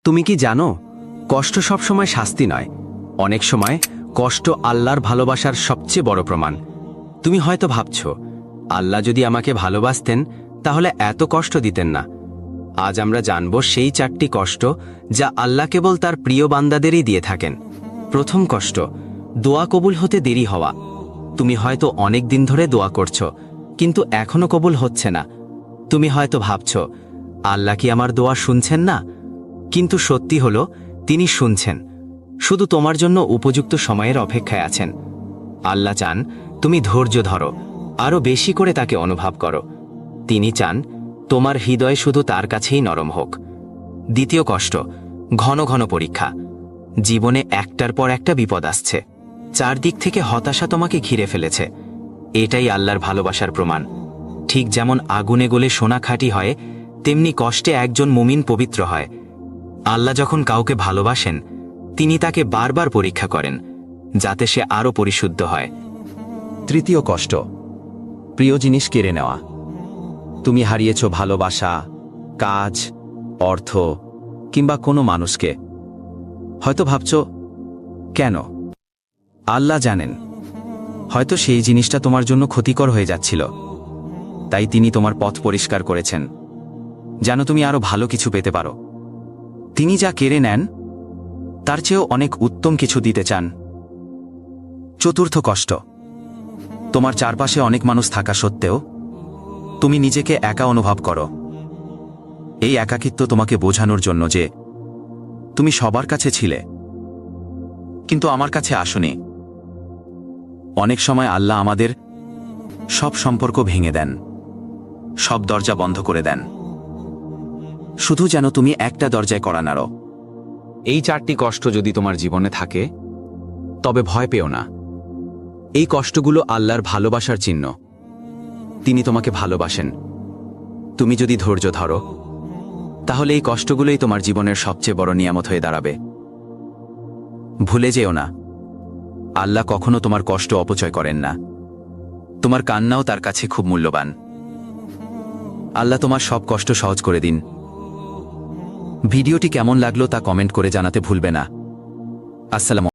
তুমি কি জানো, কষ্ট সবসময় শাস্তি নয়, অনেক সময় কষ্ট আল্লাহর ভালোবাসার সবচেয়ে বড় প্রমাণ। তুমি হয়তো ভাবছ, আল্লাহ যদি আমাকে ভালোবাসতেন তাহলে এত কষ্ট দিতেন না। আজ আমরা জানব সেই 4টি কষ্ট যা আল্লাহ কেবল তার প্রিয় বান্দাদেরই দিয়ে থাকেন। প্রথম কষ্ট, দোয়া কবুল হতে দেরি হওয়া। তুমি হয়তো অনেক দিন ধরে দোয়া করছ, কিন্তু এখনো কবুল হচ্ছে না। তুমি হয়তো ভাবছ, আল্লাহ কি আমার দোয়া শুনছেন না? কিন্তু সত্যি হলো, তিনি শুনছেন, শুধু তোমার জন্য উপযুক্ত সময়ের অপেক্ষায় আছেন। আল্লাহ চান তুমি ধৈর্য ধরো, আরও বেশি করে তাকে অনুভব করো। তিনি চান তোমার হৃদয় শুধু তার কাছেই নরম হোক। দ্বিতীয় কষ্ট, ঘন ঘন পরীক্ষা। জীবনে একটার পর একটা বিপদ আসছে, চারদিক থেকে হতাশা তোমাকে ঘিরে ফেলেছে। এটাই আল্লাহর ভালোবাসার প্রমাণ। ঠিক যেমন আগুনে গলে সোনা খাঁটি হয়, তেমনি কষ্টে একজন মুমিন পবিত্র হয়। আল্লাহ যখন কাউকে ভালোবাসেন, তিনি তাকে বারবার পরীক্ষা করেন, যাতে সে আরও পরিশুদ্ধ হয়। তৃতীয় কষ্ট, প্রিয় জিনিস কেড়ে নেওয়া। তুমি হারিয়েছ ভালোবাসা, কাজ, অর্থ কিংবা কোনো মানুষকে। হয়তো ভাবছ, কেন? আল্লাহ জানেন, হয়তো সেই জিনিসটা তোমার জন্য ক্ষতিকর হয়ে যাচ্ছিল, তাই তিনি তোমার পথ পরিষ্কার করেছেন, যেন তুমি আরও ভালো কিছু পেতে পারো। তিনি যা কেড়ে নেন, তার চেয়েও অনেক উত্তম কিছু দিতে চান। চতুর্থ কষ্ট, তোমার চারপাশে অনেক মানুষ থাকা সত্ত্বেও তুমি নিজেকে একা অনুভব করো। এই একাকিত্ব তোমাকে বোঝানোর জন্য যে তুমি সবার কাছে ছিলে, কিন্তু আমার কাছে আসোনি। অনেক সময় আল্লাহ আমাদের সব সম্পর্ক ভেঙে দেন, সব দরজা বন্ধ করে দেন, শুধু যেন তুমি একটা দরজায় কড়া নাড়ো। এই 4টি কষ্ট যদি তোমার জীবনে থাকে, তবে ভয় পেও না। এই কষ্টগুলো আল্লাহর ভালোবাসার চিহ্ন। তিনি তোমাকে ভালোবাসেন। তুমি যদি ধৈর্য ধরো, তাহলে এই কষ্টগুলোই তোমার জীবনের সবচেয়ে বড় নিয়ামত হয়ে দাঁড়াবে। ভুলে যেও না, আল্লাহ কখনো তোমার কষ্ট অপচয় করেন না। তোমার কান্নাও তার কাছে খুব মূল্যবান। আল্লাহ তোমার সব কষ্ট সহজ করে দিন। ভিডিওটি কেমন লাগলো তা কমেন্ট করে জানাতে ভুলবে না। আসসালামু